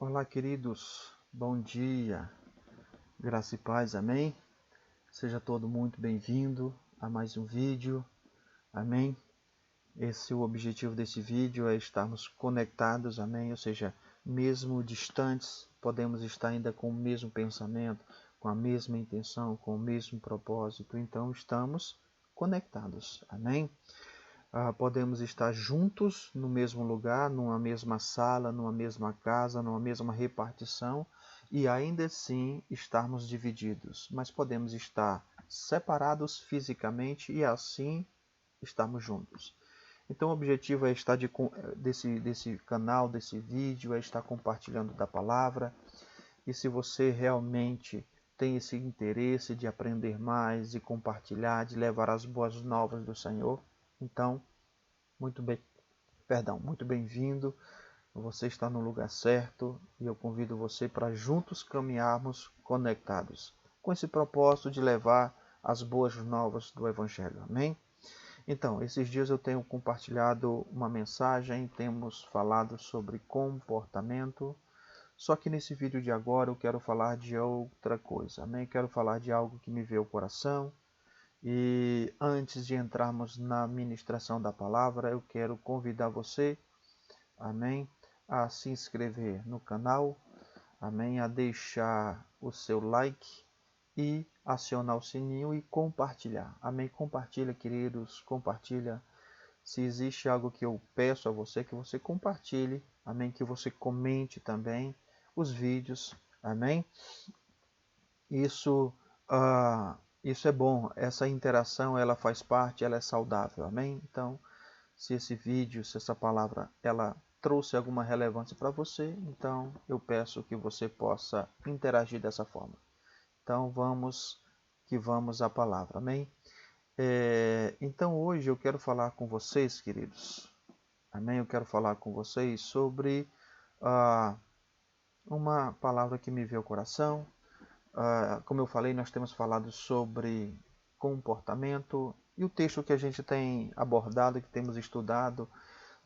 Olá, queridos, bom dia, graça e paz, amém? Seja todo muito bem-vindo a mais um vídeo, amém? O objetivo desse vídeo é estarmos conectados, amém? Ou seja, mesmo distantes, podemos estar ainda com o mesmo pensamento, com a mesma intenção, com o mesmo propósito, então estamos conectados, amém? Podemos estar juntos no mesmo lugar, numa mesma sala, numa mesma casa, numa mesma repartição e ainda assim estarmos divididos. Mas podemos estar separados fisicamente e assim estarmos juntos. Então o objetivo é estar desse canal, desse vídeo, é estar compartilhando da palavra. E se você realmente tem esse interesse de aprender mais, de compartilhar, de levar as boas novas do Senhor, então muito bem-vindo. Você está no lugar certo e eu convido você para juntos caminharmos conectados, com esse propósito de levar as boas novas do Evangelho. Amém? Então, esses dias eu tenho compartilhado uma mensagem, temos falado sobre comportamento, só que nesse vídeo de agora eu quero falar de outra coisa. Amém? Quero falar de algo que me veio ao coração. E antes de entrarmos na ministração da palavra, eu quero convidar você, amém, a se inscrever no canal, amém, a deixar o seu like e acionar o sininho e compartilhar. Amém? Compartilha, queridos, compartilha. Se existe algo que eu peço a você, que você compartilhe, amém, que você comente também os vídeos, amém? Isso, isso é bom, essa interação ela faz parte, ela é saudável, amém? Então, se esse vídeo, se essa palavra, ela trouxe alguma relevância para você, então eu peço que você possa interagir dessa forma. Então, vamos à palavra, amém? Então, hoje eu quero falar com vocês, queridos, amém? Eu quero falar com vocês sobre uma palavra que me veio ao coração. Como eu falei, nós temos falado sobre comportamento e o texto que a gente tem abordado, que temos estudado,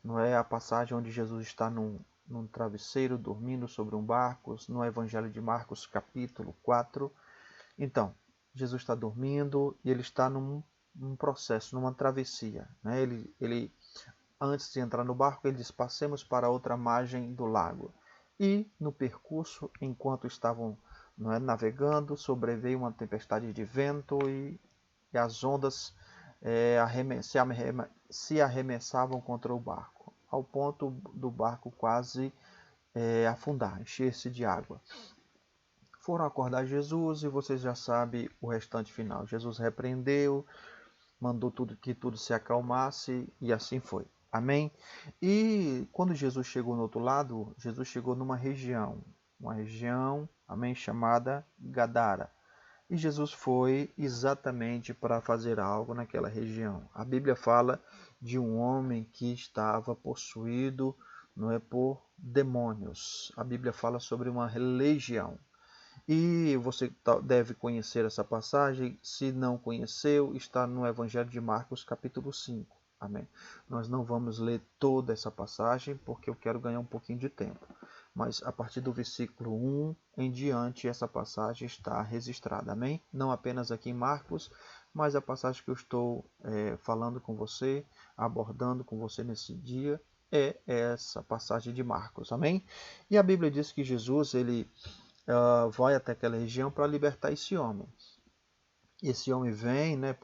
não é a passagem onde Jesus está num travesseiro dormindo sobre um barco, no Evangelho de Marcos, capítulo 4. Então, Jesus está dormindo e ele está num processo, numa travessia. Né? Antes de entrar no barco, ele diz: passemos para outra margem do lago. E no percurso, enquanto estavam navegando, sobreveio uma tempestade de vento e as ondas se arremessavam contra o barco, ao ponto do barco quase afundar, encher-se de água. Foram acordar Jesus e vocês já sabem o restante final. Jesus repreendeu, mandou que tudo se acalmasse e assim foi. Amém? E quando Jesus chegou no outro lado, Jesus chegou numa região, amém, chamada Gadara. E Jesus foi exatamente para fazer algo naquela região. A Bíblia fala de um homem que estava possuído, não é, por demônios. A Bíblia fala sobre uma legião. E você deve conhecer essa passagem. Se não conheceu, está no Evangelho de Marcos, capítulo 5. Amém? Nós não vamos ler toda essa passagem, porque eu quero ganhar um pouquinho de tempo. Mas a partir do versículo 1 em diante, essa passagem está registrada. Amém? Não apenas aqui em Marcos, mas a passagem que eu estou falando com você, abordando com você nesse dia, é essa passagem de Marcos. Amém? E a Bíblia diz que Jesus, ele vai até aquela região para libertar esse homem. Esse homem vem, né,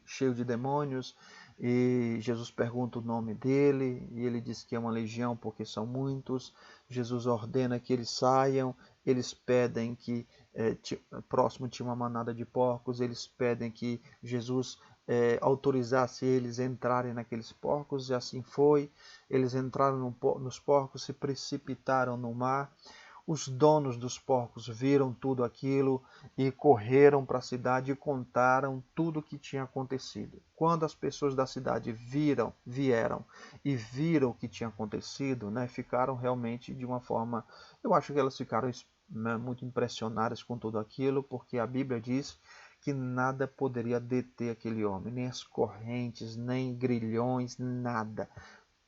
cheio de demônios, e Jesus pergunta o nome dele, e ele diz que é uma legião porque são muitos. Jesus ordena que eles saiam, eles pedem que, próximo tinha uma manada de porcos, eles pedem que Jesus autorizasse eles a entrarem naqueles porcos, e assim foi. Eles entraram nos porcos, se precipitaram no mar. Os donos dos porcos viram tudo aquilo e correram para a cidade e contaram tudo o que tinha acontecido. Quando as pessoas da cidade vieram e viram o que tinha acontecido, né, ficaram realmente de uma forma... Eu acho que elas ficaram muito impressionadas com tudo aquilo, porque a Bíblia diz que nada poderia deter aquele homem, nem as correntes, nem grilhões, nada.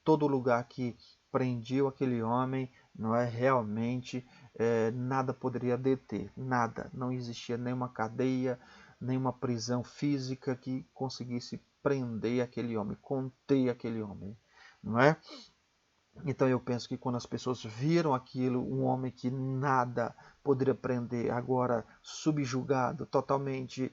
Todo lugar que prendiam aquele homem, não é realmente nada poderia deter, nada, não existia nenhuma cadeia, nenhuma prisão física que conseguisse prender aquele homem, conter aquele homem, não é? Então eu penso que quando as pessoas viram aquilo, um homem que nada poderia prender, agora subjugado, totalmente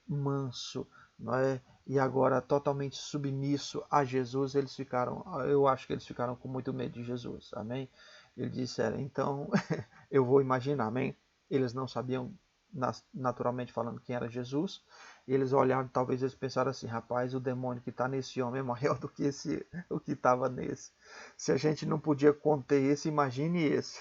manso, não é? E agora totalmente submisso a Jesus, eles ficaram, eu acho que eles ficaram com muito medo de Jesus, amém? Eles disseram, então eu vou imaginar, amém? Eles não sabiam naturalmente falando quem era Jesus, e eles olharam, talvez eles pensaram assim, rapaz, o demônio que está nesse homem é maior do que o que estava nesse. Se a gente não podia conter esse, imagine esse.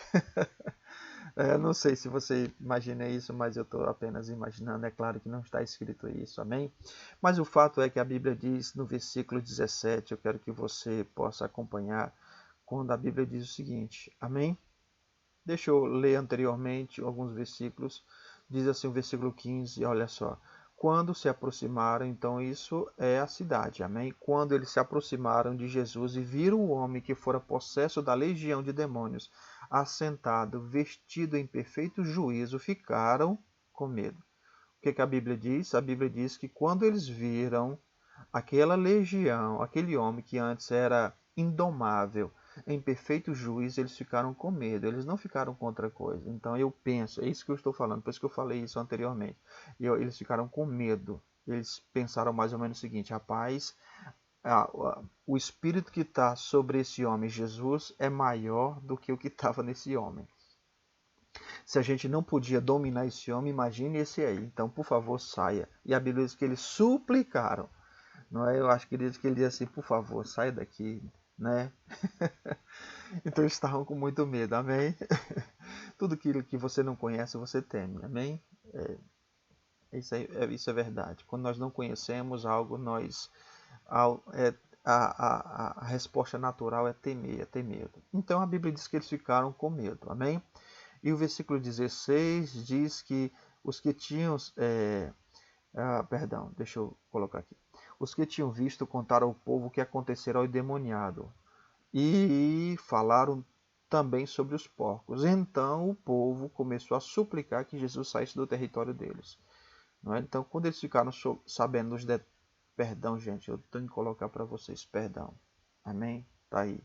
Não sei se você imagina isso, mas eu estou apenas imaginando. É claro que não está escrito isso, amém? Mas o fato é que a Bíblia diz no versículo 17, eu quero que você possa acompanhar, quando a Bíblia diz o seguinte, amém? Deixa eu ler anteriormente alguns versículos. Diz assim o versículo 15, olha só. Quando se aproximaram, então isso é a cidade, amém? Quando eles se aproximaram de Jesus e viram o homem que fora possesso da legião de demônios, assentado, vestido em perfeito juízo, ficaram com medo. O que a Bíblia diz? A Bíblia diz que quando eles viram aquela legião, aquele homem que antes era indomável, em perfeito juízo, eles ficaram com medo, eles não ficaram com outra coisa. Então eu penso, é isso que eu estou falando, por isso que eu falei isso anteriormente. Eles ficaram com medo, eles pensaram mais ou menos o seguinte, rapaz, o espírito que está sobre esse homem, Jesus, é maior do que o que estava nesse homem. Se a gente não podia dominar esse homem, imagine esse aí. Então, por favor, saia. E a Bíblia diz que eles suplicaram. Não é? Eu acho que ele diz assim, por favor, saia daqui, né? Então eles estavam com muito medo, amém? Tudo aquilo que você não conhece, você teme, amém? Isso é verdade. Quando nós não conhecemos algo, a resposta natural é temer, é ter medo. Então a Bíblia diz que eles ficaram com medo, amém? E o versículo 16 diz que os que tinham... perdão, deixa eu colocar aqui. Os que tinham visto contaram ao povo o que acontecera ao endemoniado e falaram também sobre os porcos. Então o povo começou a suplicar que Jesus saísse do território deles. Não é? Então, quando eles ficaram sabendo os perdão, gente, eu tenho que colocar para vocês perdão. Amém? Tá aí.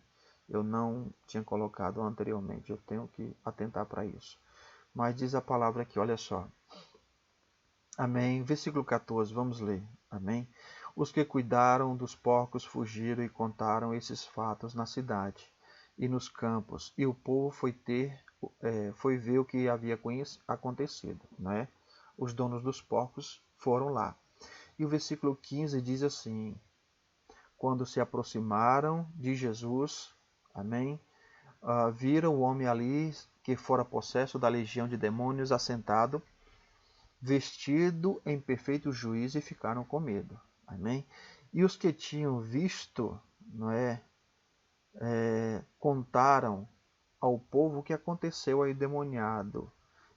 Eu não tinha colocado anteriormente, eu tenho que atentar para isso. Mas diz a palavra aqui, olha só. Amém. Versículo 14, vamos ler. Amém. Os que cuidaram dos porcos fugiram e contaram esses fatos na cidade e nos campos, e o povo foi ver o que havia acontecido, né? Os donos dos porcos foram lá. E o versículo 15 diz assim: quando se aproximaram de Jesus, amém, viram o homem ali que fora possesso da legião de demônios assentado, vestido em perfeito juízo, e ficaram com medo. Amém? E os que tinham visto, não é, contaram ao povo o que aconteceu ao endemoniado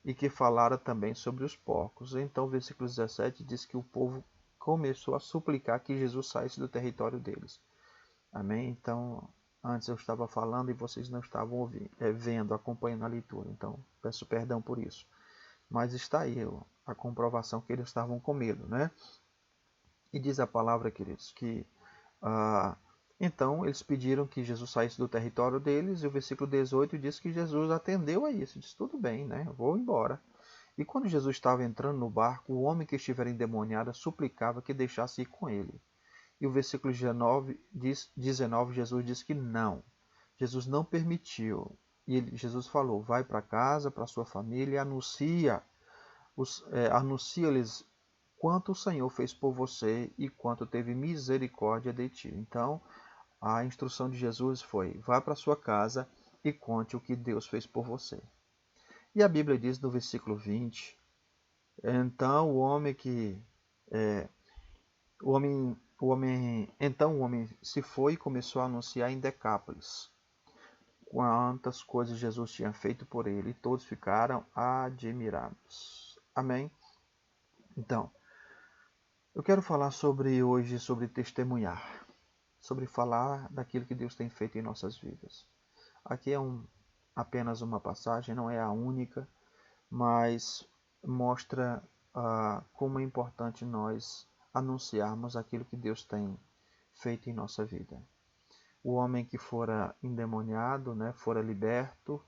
e que falaram também sobre os porcos. Então, o versículo 17 diz que o povo começou a suplicar que Jesus saísse do território deles. Amém? Então, antes eu estava falando e vocês não estavam vendo, acompanhando a leitura. Então, peço perdão por isso. Mas está aí a comprovação que eles estavam com medo, né? E diz a palavra, queridos, que então eles pediram que Jesus saísse do território deles, e o versículo 18 diz que Jesus atendeu a isso, disse, tudo bem, né? Vou embora. E quando Jesus estava entrando no barco, o homem que estivera endemoniado suplicava que deixasse ir com ele. E o versículo 19, Jesus diz que não. Jesus não permitiu. E Jesus falou, vai para casa, para sua família, e anuncia-lhes quanto o Senhor fez por você e quanto teve misericórdia de ti. Então, a instrução de Jesus foi, vá para sua casa e conte o que Deus fez por você. E a Bíblia diz no versículo 20, então o homem se foi e começou a anunciar em Decápolis quantas coisas Jesus tinha feito por ele, e todos ficaram admirados. Amém? Então, eu quero falar hoje sobre testemunhar. sobre falar daquilo que Deus tem feito em nossas vidas. Aqui é apenas uma passagem, não é a única, mas mostra como é importante nós anunciarmos aquilo que Deus tem feito em nossa vida. O homem que fora endemoniado, né, fora liberto,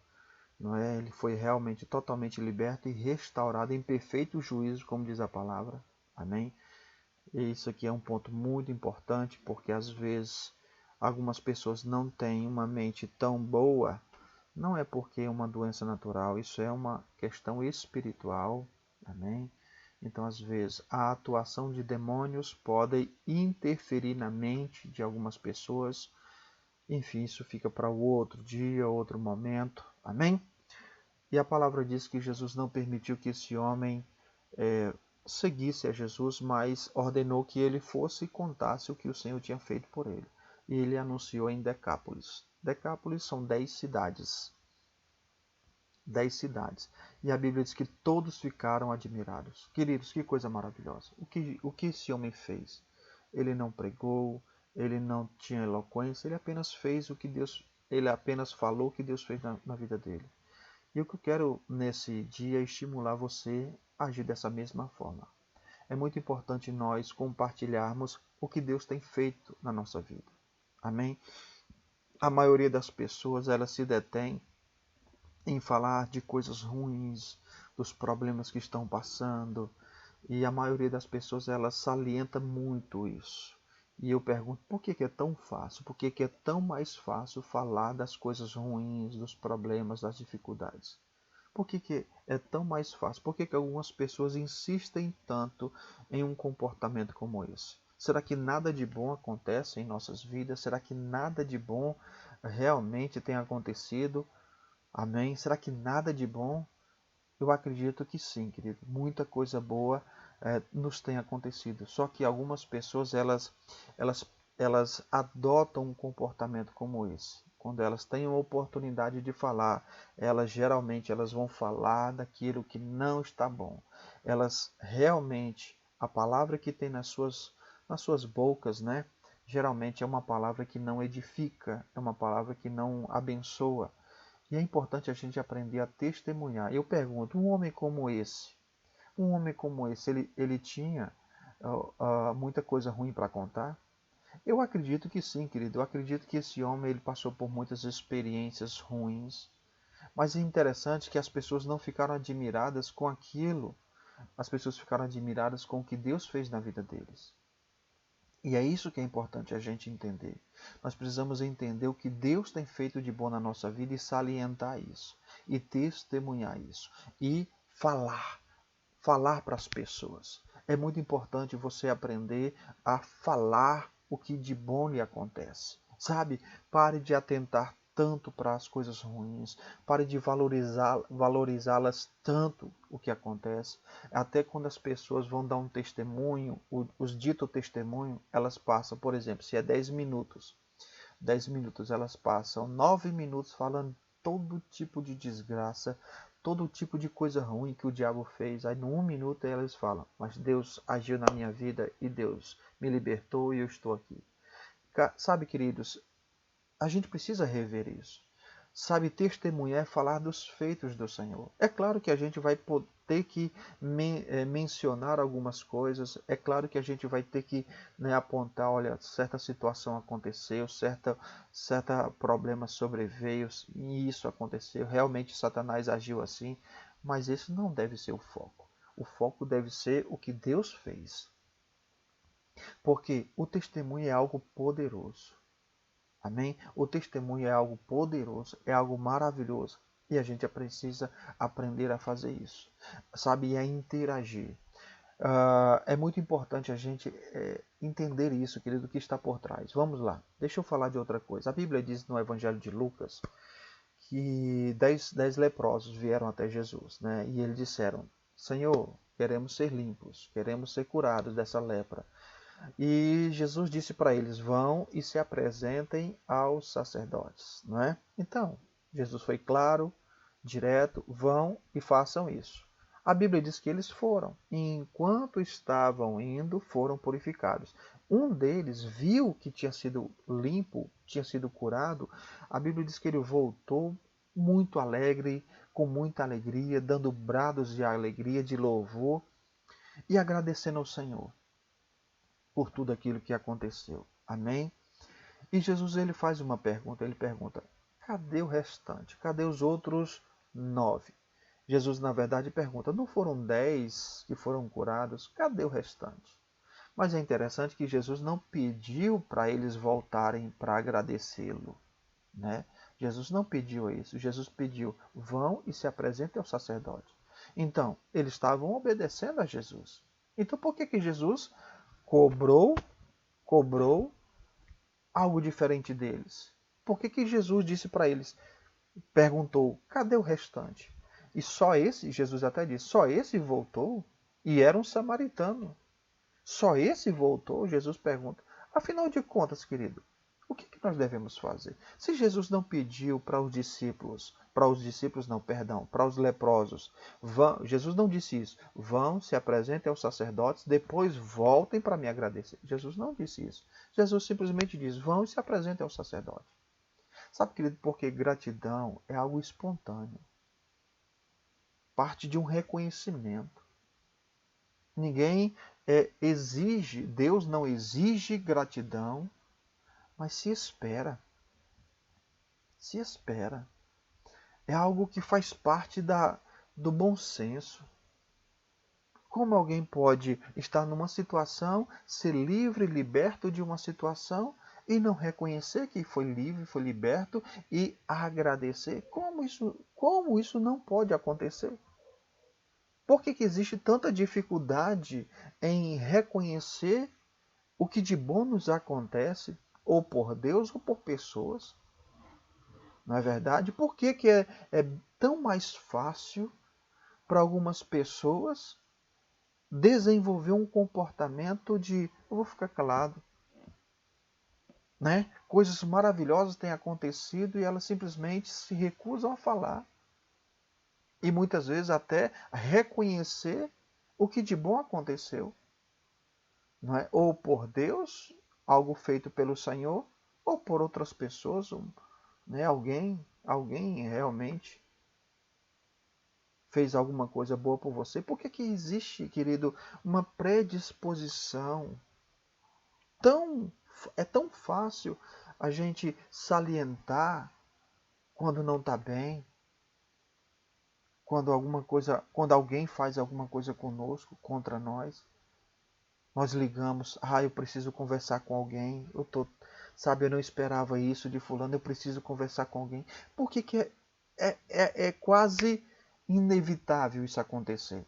não é? Ele foi realmente totalmente liberto e restaurado em perfeito juízo, como diz a palavra. Amém? E isso aqui é um ponto muito importante, porque às vezes algumas pessoas não têm uma mente tão boa. Não é porque é uma doença natural, isso é uma questão espiritual. Amém? Então, às vezes, a atuação de demônios pode interferir na mente de algumas pessoas. Enfim, isso fica para outro dia, outro momento. Amém? E a palavra diz que Jesus não permitiu que esse homem seguisse a Jesus, mas ordenou que ele fosse e contasse o que o Senhor tinha feito por ele. E ele anunciou em Decápolis. Decápolis são 10 cidades. 10 cidades. E a Bíblia diz que todos ficaram admirados. Queridos, que coisa maravilhosa. O que esse homem fez? Ele não pregou, ele não tinha eloquência, ele apenas fez ele apenas falou o que Deus fez na vida dele. E o que eu quero nesse dia é estimular você a agir dessa mesma forma. É muito importante nós compartilharmos o que Deus tem feito na nossa vida. Amém? A maioria das pessoas, elas se detém em falar de coisas ruins, dos problemas que estão passando, e a maioria das pessoas, elas salienta muito isso. E eu pergunto, por que é tão fácil? Por que é tão mais fácil falar das coisas ruins, dos problemas, das dificuldades? Por que é tão mais fácil? Por que algumas pessoas insistem tanto em um comportamento como esse? Será que nada de bom acontece em nossas vidas? Será que nada de bom realmente tem acontecido? Amém? Será que nada de bom? Eu acredito que sim, querido. Muita coisa boa nos tem acontecido. Só que algumas pessoas, elas adotam um comportamento como esse. Quando elas têm a oportunidade de falar, geralmente elas vão falar daquilo que não está bom. Elas realmente, a palavra que tem nas suas bocas, né? Geralmente é uma palavra que não edifica, é uma palavra que não abençoa. E é importante a gente aprender a testemunhar. Eu pergunto, um homem como esse, ele tinha muita coisa ruim para contar? Eu acredito que sim, querido. Eu acredito que esse homem ele passou por muitas experiências ruins. Mas é interessante que as pessoas não ficaram admiradas com aquilo. As pessoas ficaram admiradas com o que Deus fez na vida deles. E é isso que é importante a gente entender. Nós precisamos entender o que Deus tem feito de bom na nossa vida e salientar isso. E testemunhar isso. E falar para as pessoas. É muito importante você aprender a falar o que de bom lhe acontece. Sabe? Pare de atentar tanto para as coisas ruins. Pare de valorizá-las tanto o que acontece. Até quando as pessoas vão dar um testemunho, os dito testemunho, elas passam, por exemplo, se é 10 minutos. 10 minutos, elas passam 9 minutos falando todo tipo de desgraça, todo tipo de coisa ruim que o diabo fez. Aí, no 1 minuto, eles falam, mas Deus agiu na minha vida e Deus me libertou e eu estou aqui. Sabe, queridos, a gente precisa rever isso. Sabe, testemunhar é falar dos feitos do Senhor. É claro que a gente vai ter que mencionar algumas coisas. É claro que a gente vai ter que apontar, olha, certa situação aconteceu, certa problema sobreveio e isso aconteceu. Realmente Satanás agiu assim, mas esse não deve ser o foco. O foco deve ser o que Deus fez. Porque o testemunho é algo poderoso. Amém? O testemunho é algo poderoso, é algo maravilhoso. E a gente precisa aprender a fazer isso. Sabe? E a interagir. É muito importante a gente entender isso, querido, o que está por trás. Vamos lá. Deixa eu falar de outra coisa. A Bíblia diz no Evangelho de Lucas que 10 leprosos vieram até Jesus, né? E eles disseram, Senhor, queremos ser limpos, queremos ser curados dessa lepra. E Jesus disse para eles, vão e se apresentem aos sacerdotes. Não é? Então, Jesus foi claro, direto, vão e façam isso. A Bíblia diz que eles foram, e enquanto estavam indo, foram purificados. um deles viu que tinha sido limpo, tinha sido curado. A Bíblia diz que ele voltou muito alegre, com muita alegria, dando brados de alegria, de louvor e agradecendo ao Senhor por tudo aquilo que aconteceu. Amém? E Jesus ele faz uma pergunta, ele pergunta, cadê o restante? Cadê os outros 9? Jesus, na verdade, pergunta, não foram 10 que foram curados? Cadê o restante? Mas é interessante que Jesus não pediu para eles voltarem para agradecê-lo, né? Jesus não pediu isso. Jesus pediu, vão e se apresentem ao sacerdote. Então, eles estavam obedecendo a Jesus. Então, por que Jesus cobrou algo diferente deles? Por que Jesus disse para eles, perguntou, cadê o restante? E só esse, Jesus até disse, só esse voltou e era um samaritano. Só esse voltou? Jesus pergunta. Afinal de contas, querido, o que nós devemos fazer? Se Jesus não pediu para os discípulos não, perdão, para os leprosos, Jesus não disse isso, vão, se apresentem aos sacerdotes, depois voltem para me agradecer. Jesus não disse isso. Jesus simplesmente diz, vão e se apresentem ao sacerdote. Sabe, querido, porque gratidão é algo espontâneo. Parte de um reconhecimento. Ninguém exige, Deus não exige gratidão, mas se espera. Se espera. É algo que faz parte do bom senso. Como alguém pode estar numa situação, ser livre, liberto de uma situação e não reconhecer que foi livre, foi liberto e agradecer? Como isso não pode acontecer? Por que existe tanta dificuldade em reconhecer o que de bom nos acontece, ou por Deus ou por pessoas? Não é verdade? Por que é tão mais fácil para algumas pessoas desenvolver um comportamento de eu vou ficar calado, né? Coisas maravilhosas têm acontecido e elas simplesmente se recusam a falar. E muitas vezes até reconhecer o que de bom aconteceu. Não é? Ou por Deus, algo feito pelo Senhor, ou por outras pessoas, né? Alguém realmente fez alguma coisa boa por você. Por que existe, querido, uma predisposição é tão fácil a gente salientar quando não está bem, quando alguém faz alguma coisa conosco, contra nós? Nós ligamos, eu preciso conversar com alguém, eu não esperava isso de fulano, eu preciso conversar com alguém. Por que é quase inevitável isso acontecer?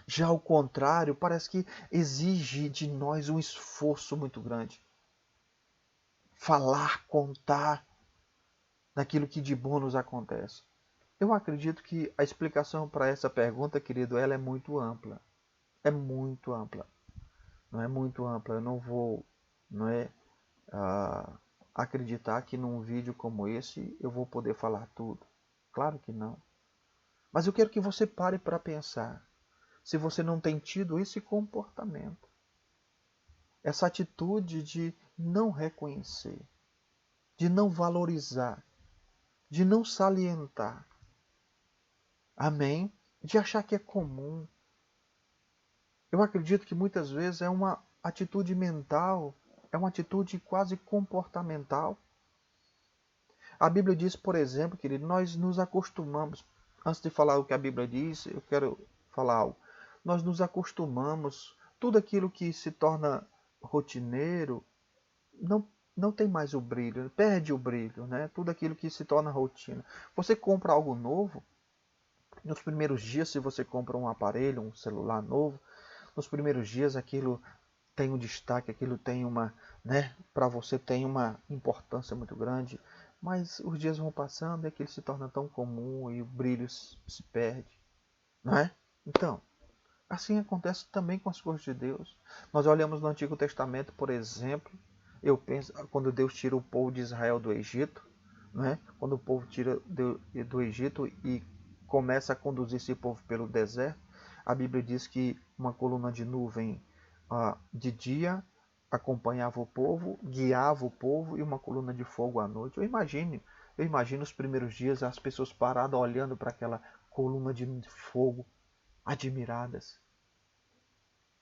Já ao contrário, parece que exige de nós um esforço muito grande. Falar, contar daquilo que de bom nos acontece. Eu acredito que a explicação para essa pergunta, querido, ela é muito ampla. É muito ampla. Não é muito ampla. Eu não vou acreditar que num vídeo como esse eu vou poder falar tudo. Claro que não. Mas eu quero que você pare para pensar. Se você não tem tido esse comportamento, essa atitude de não reconhecer, de não valorizar, de não salientar, amém? De achar que é comum. Eu acredito que muitas vezes é uma atitude mental, é uma atitude quase comportamental. A Bíblia diz, por exemplo, querido, nós nos acostumamos. Antes de falar o que a Bíblia diz, eu quero falar algo. Nós nos acostumamos, tudo aquilo que se torna rotineiro não tem mais o brilho, perde o brilho, né? Tudo aquilo que se torna rotina. Você compra algo novo, nos primeiros dias, se você compra um aparelho, um celular novo, nos primeiros dias aquilo tem um destaque, aquilo tem para você tem uma importância muito grande, mas os dias vão passando e aquilo se torna tão comum e o brilho se perde, não é? Então, assim acontece também com as coisas de Deus. Nós olhamos no Antigo Testamento, por exemplo, eu penso, quando Deus tira o povo de Israel do Egito, não é? Quando o povo tira do Egito e começa a conduzir esse povo pelo deserto, a Bíblia diz que uma coluna de nuvem de dia acompanhava o povo, guiava o povo e uma coluna de fogo à noite. Eu imagino os primeiros dias as pessoas paradas olhando para aquela coluna de fogo, admiradas,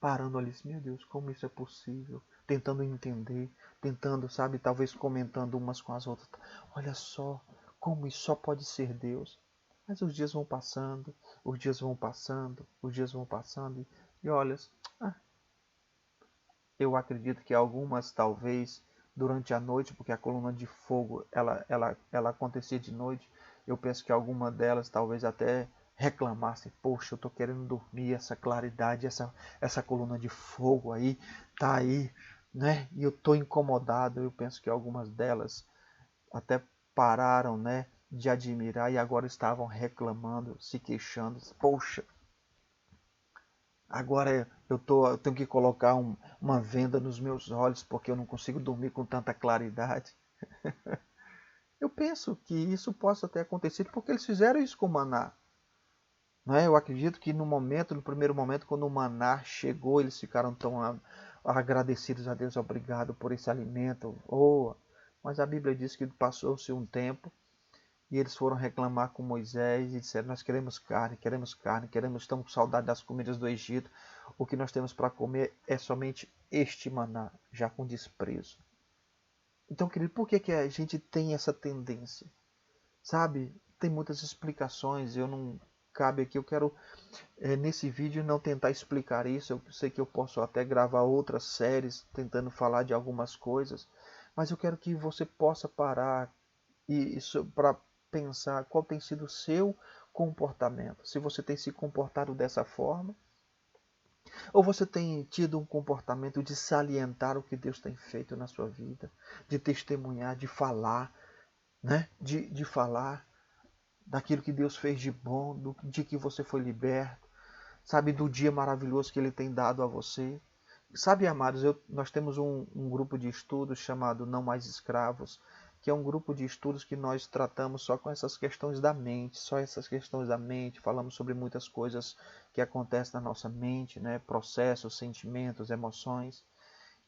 parando ali, meu Deus, como isso é possível? Tentando entender, tentando, sabe, talvez comentando umas com as outras. Olha só, como isso só pode ser Deus. Mas os dias vão passando, os dias vão passando, os dias vão passando e olha, ah, eu acredito que algumas talvez durante a noite, porque a coluna de fogo ela acontecia de noite, eu penso que alguma delas talvez até reclamassem, poxa, eu estou querendo dormir, essa claridade, essa coluna de fogo aí, tá aí, né? E eu estou incomodado. Eu penso que algumas delas até pararam, né, de admirar e agora estavam reclamando, se queixando, poxa, agora eu tenho que colocar uma venda nos meus olhos porque eu não consigo dormir com tanta claridade. Eu penso que isso possa ter acontecido porque eles fizeram isso com o maná. Não é? Eu acredito que no primeiro momento, quando o maná chegou, eles ficaram tão agradecidos a Deus, obrigado por esse alimento. Oh, mas a Bíblia diz que passou-se um tempo e eles foram reclamar com Moisés e disseram, nós queremos carne, estamos com saudade das comidas do Egito. O que nós temos para comer é somente este maná, já com desprezo. Então, querido, por que a gente tem essa tendência? Sabe, tem muitas explicações, eu não cabe aqui, eu quero nesse vídeo não tentar explicar isso, eu sei que eu posso até gravar outras séries tentando falar de algumas coisas, mas eu quero que você possa parar e para pensar qual tem sido o seu comportamento. Se você tem se comportado dessa forma, ou você tem tido um comportamento de salientar o que Deus tem feito na sua vida, de testemunhar, de falar, né? De falar daquilo que Deus fez de bom, de que você foi liberto, sabe, do dia maravilhoso que Ele tem dado a você. Sabe, amados, nós temos um grupo de estudos chamado Não Mais Escravos, que é um grupo de estudos que nós tratamos só com essas questões da mente, só essas questões da mente, falamos sobre muitas coisas que acontecem na nossa mente, né? Processos, sentimentos, emoções.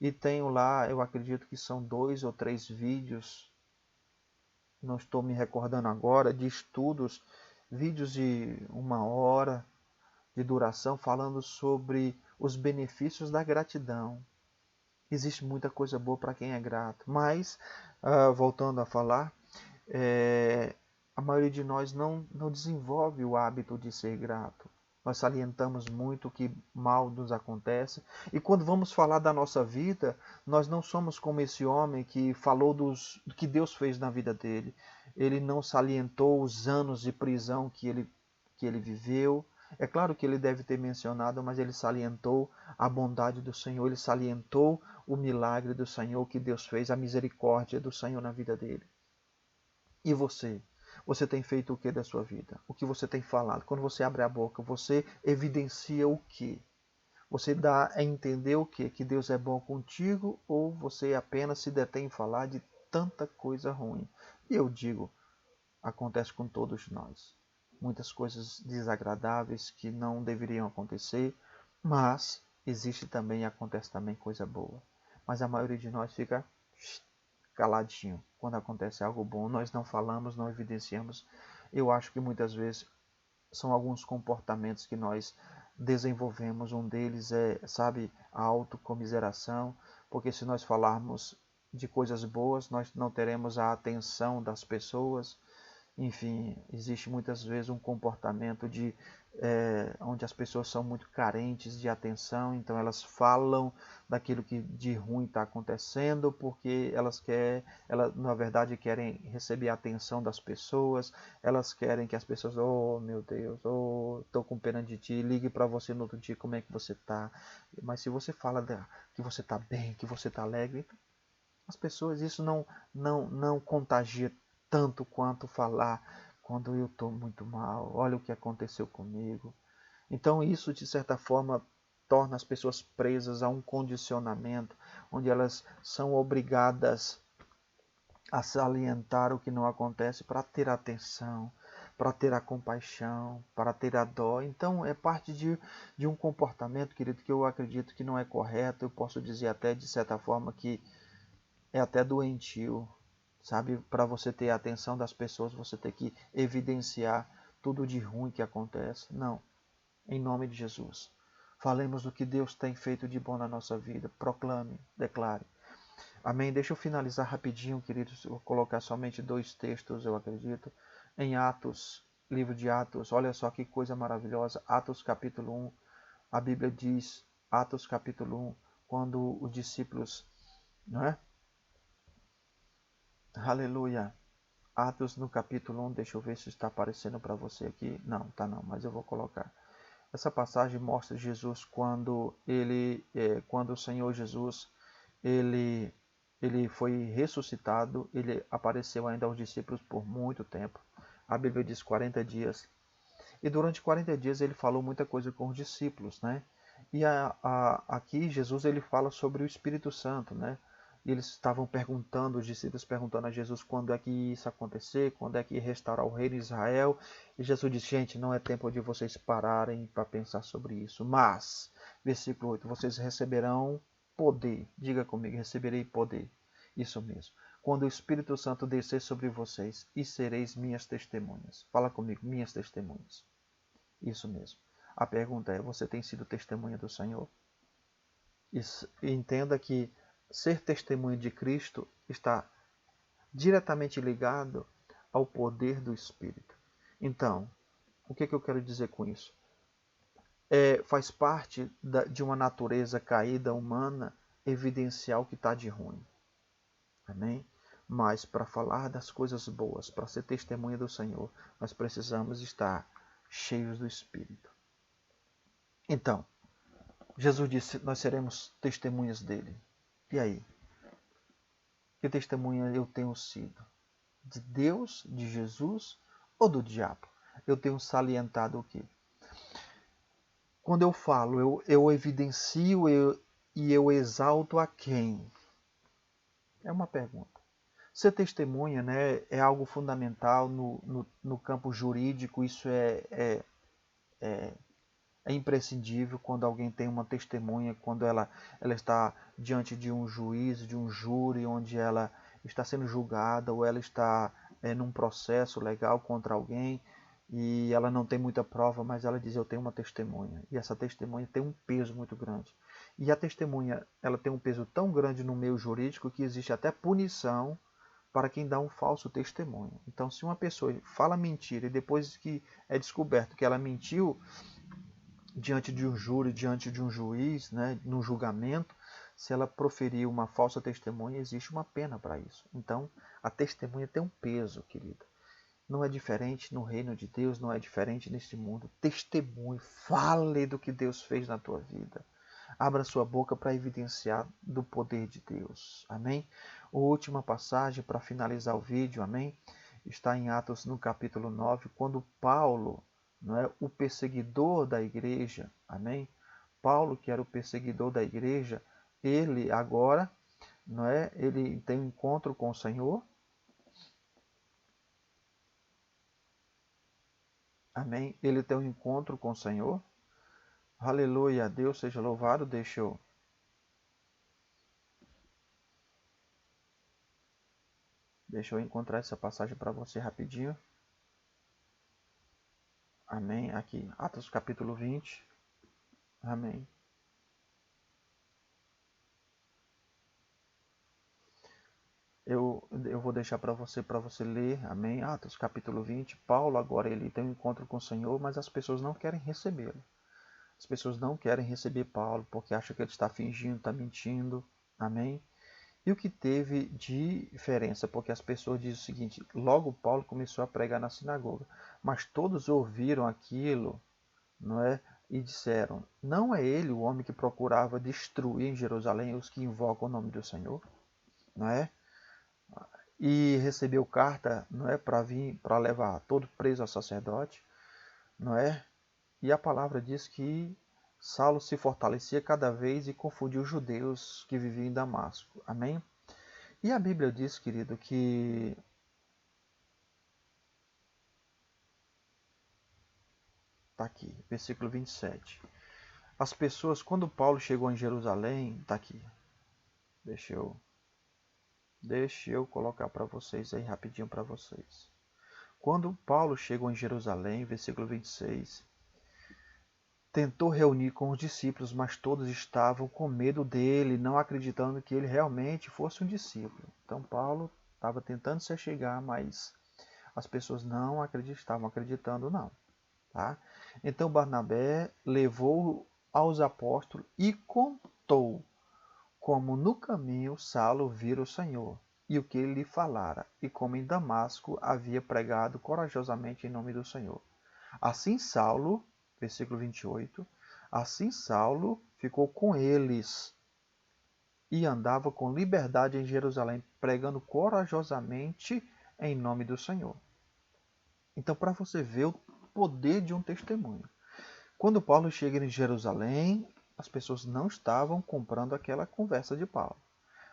E tenho lá, eu acredito que são 2 ou 3 vídeos, não estou me recordando agora, de estudos, vídeos de 1 hora de duração, falando sobre os benefícios da gratidão. Existe muita coisa boa para quem é grato, mas, voltando a falar, a maioria de nós não desenvolve o hábito de ser grato. Nós salientamos muito o que mal nos acontece. E quando vamos falar da nossa vida, nós não somos como esse homem que falou do que Deus fez na vida dele. Ele não salientou os anos de prisão que ele viveu. É claro que ele deve ter mencionado, mas ele salientou a bondade do Senhor, ele salientou o milagre do Senhor que Deus fez, a misericórdia do Senhor na vida dele. E você? Você tem feito o que da sua vida? O que você tem falado? Quando você abre a boca, você evidencia o que? Você dá a entender o que? Que Deus é bom contigo, ou você apenas se detém em falar de tanta coisa ruim? E eu digo, acontece com todos nós. Muitas coisas desagradáveis que não deveriam acontecer, mas existe também e acontece também coisa boa. Mas a maioria de nós fica caladinho. Quando acontece algo bom, nós não falamos, não evidenciamos. Eu acho que muitas vezes são alguns comportamentos que nós desenvolvemos. Um deles é, sabe, a autocomiseração, porque se nós falarmos de coisas boas, nós não teremos a atenção das pessoas. Enfim, existe muitas vezes um comportamento onde as pessoas são muito carentes de atenção, então elas falam daquilo que de ruim está acontecendo, porque elas na verdade querem receber a atenção das pessoas, elas querem que as pessoas, oh meu Deus, oh, estou com pena de ti, ligue para você no outro dia como é que você está. Mas se você fala que você está bem, que você está alegre, as pessoas, isso não contagia tanto quanto falar quando eu estou muito mal, olha o que aconteceu comigo. Então isso, de certa forma, torna as pessoas presas a um condicionamento, onde elas são obrigadas a salientar o que não acontece para ter atenção, para ter a compaixão, para ter a dó. Então é parte de um comportamento, querido, que eu acredito que não é correto. Eu posso dizer até de certa forma que é até doentio, sabe? Para você ter a atenção das pessoas, você tem que evidenciar tudo de ruim que acontece. Não, em nome de Jesus. Falemos do que Deus tem feito de bom na nossa vida. Proclame, declare. Amém? Deixa eu finalizar rapidinho, queridos. Eu vou colocar somente 2 textos, eu acredito. Em Atos, livro de Atos. Olha só que coisa maravilhosa. Atos capítulo 1. A Bíblia diz, Atos capítulo 1, quando os discípulos, não é? Aleluia. Atos no capítulo 1, deixa eu ver se está aparecendo para você aqui. Não, tá não, mas eu vou colocar. Essa passagem mostra Jesus quando o Senhor Jesus, ele foi ressuscitado, ele apareceu ainda aos discípulos por muito tempo. A Bíblia diz 40 dias. E durante 40 dias ele falou muita coisa com os discípulos, né? E aqui Jesus ele fala sobre o Espírito Santo, né? E eles estavam perguntando, os discípulos perguntando a Jesus quando é que isso ia acontecer, quando é que ia restaurar o reino de Israel. E Jesus disse, gente, não é tempo de vocês pararem para pensar sobre isso. Mas, versículo 8, vocês receberão poder. Diga comigo, receberei poder. Isso mesmo. Quando o Espírito Santo descer sobre vocês, e sereis minhas testemunhas. Fala comigo, minhas testemunhas. Isso mesmo. A pergunta é, você tem sido testemunha do Senhor? Entenda que ser testemunha de Cristo está diretamente ligado ao poder do Espírito. Então, o que eu quero dizer com isso? Faz parte de uma natureza caída humana evidenciar o que está de ruim. Amém? Mas para falar das coisas boas, para ser testemunha do Senhor, nós precisamos estar cheios do Espírito. Então, Jesus disse, nós seremos testemunhas dele. E aí? Que testemunha eu tenho sido? De Deus, de Jesus ou do diabo? Eu tenho salientado o quê? Quando eu falo, eu evidencio e eu exalto a quem? É uma pergunta. Ser testemunha, né, é algo fundamental no campo jurídico, isso é imprescindível quando alguém tem uma testemunha, quando ela está diante de um juiz, de um júri, onde ela está sendo julgada ou ela está num processo legal contra alguém e ela não tem muita prova, mas ela diz, eu tenho uma testemunha. E essa testemunha tem um peso muito grande. E a testemunha, ela tem um peso tão grande no meio jurídico que existe até punição para quem dá um falso testemunho. Então, se uma pessoa fala mentira e depois que é descoberto que ela mentiu, diante de um júri, diante de um juiz, né, num julgamento, se ela proferir uma falsa testemunha, existe uma pena para isso. Então, a testemunha tem um peso, querido. Não é diferente no reino de Deus, não é diferente neste mundo. Testemunhe, fale do que Deus fez na tua vida. Abra sua boca para evidenciar do poder de Deus. Amém? A última passagem para finalizar o vídeo, amém? Está em Atos no capítulo 9, quando Paulo, não é, o perseguidor da igreja, amém? Paulo, que era o perseguidor da igreja, ele agora, não é, ele tem um encontro com o Senhor. Amém? Ele tem um encontro com o Senhor. Aleluia, Deus seja louvado. Deixa eu encontrar essa passagem para você rapidinho. Amém? Aqui, Atos capítulo 20. Amém. Eu vou deixar para você ler. Amém? Atos capítulo 20. Paulo agora ele tem um encontro com o Senhor, mas as pessoas não querem recebê-lo. As pessoas não querem receber Paulo porque acham que ele está fingindo, está mentindo. Amém? E o que teve de diferença? Porque as pessoas dizem o seguinte, logo Paulo começou a pregar na sinagoga, mas todos ouviram aquilo, não é? E disseram, não é ele o homem que procurava destruir em Jerusalém os que invocam o nome do Senhor? Não é? E recebeu carta, não é, para vir, para levar todo preso ao sacerdote, não é? E a palavra diz que Saulo se fortalecia cada vez e confundia os judeus que viviam em Damasco. Amém? E a Bíblia diz, querido, que está aqui, versículo 27. As pessoas, quando Paulo chegou em Jerusalém, está aqui. Deixa eu colocar para vocês aí rapidinho para vocês. Quando Paulo chegou em Jerusalém, versículo 26, tentou reunir com os discípulos, mas todos estavam com medo dele, não acreditando que ele realmente fosse um discípulo. Então Paulo estava tentando se achegar, mas as pessoas não estavam acreditando não. Tá? Então Barnabé levou aos apóstolos e contou como no caminho Saulo vira o Senhor, e o que ele lhe falara, e como em Damasco havia pregado corajosamente em nome do Senhor. Assim Saulo, versículo 28, assim Saulo ficou com eles e andava com liberdade em Jerusalém, pregando corajosamente em nome do Senhor. Então, para você ver o poder de um testemunho. Quando Paulo chega em Jerusalém, as pessoas não estavam comprando aquela conversa de Paulo.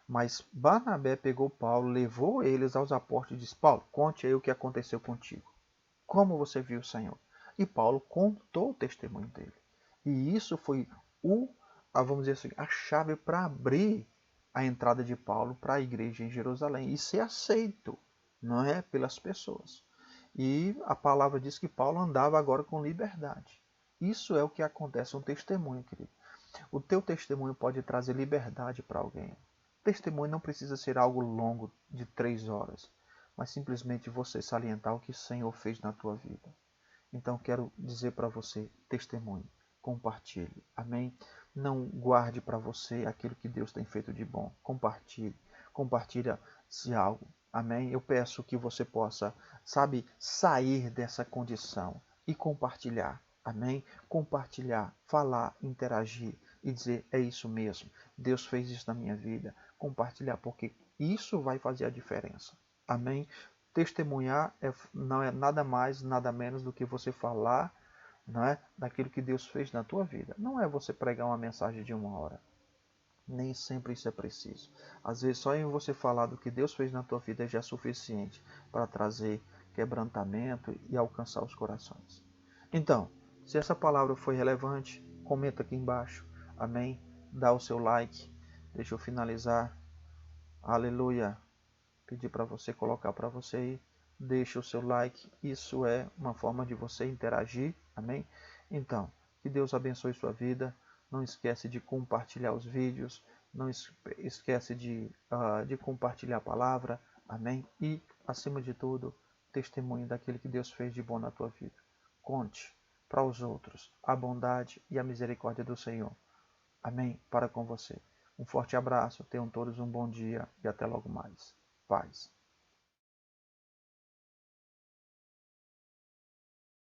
Mas Barnabé pegou Paulo, levou eles aos apóstolos e disse: Paulo, conte aí o que aconteceu contigo. Como você viu o Senhor? E Paulo contou o testemunho dele. E isso foi vamos dizer assim, a chave para abrir a entrada de Paulo para a igreja em Jerusalém e ser aceito, não é, pelas pessoas. E a palavra diz que Paulo andava agora com liberdade. Isso é o que acontece, um testemunho, querido. O teu testemunho pode trazer liberdade para alguém. Testemunho não precisa ser algo longo de 3 horas, mas simplesmente você salientar o que o Senhor fez na tua vida. Então quero dizer para você, testemunhe, compartilhe, amém? Não guarde para você aquilo que Deus tem feito de bom, compartilha-se algo, amém? Eu peço que você possa, sair dessa condição e compartilhar, amém? Compartilhar, falar, interagir e dizer, é isso mesmo, Deus fez isso na minha vida, compartilhar, porque isso vai fazer a diferença, amém? Testemunhar não é nada mais, nada menos do que você falar, não é, daquilo que Deus fez na tua vida. Não é você pregar uma mensagem de 1 hora. Nem sempre isso é preciso. Às vezes só em você falar do que Deus fez na tua vida já é suficiente para trazer quebrantamento e alcançar os corações. Então, se essa palavra foi relevante, comenta aqui embaixo. Amém? Dá o seu like. Deixa eu finalizar. Aleluia. Pedir para você colocar para você aí, deixa o seu like, isso é uma forma de você interagir, amém? Então, que Deus abençoe sua vida, não esquece de compartilhar os vídeos, não esquece de compartilhar a palavra, amém? E, acima de tudo, testemunhe daquilo que Deus fez de bom na tua vida. Conte para os outros a bondade e a misericórdia do Senhor, amém? Para com você. Um forte abraço, tenham todos um bom dia e até logo mais. Paz.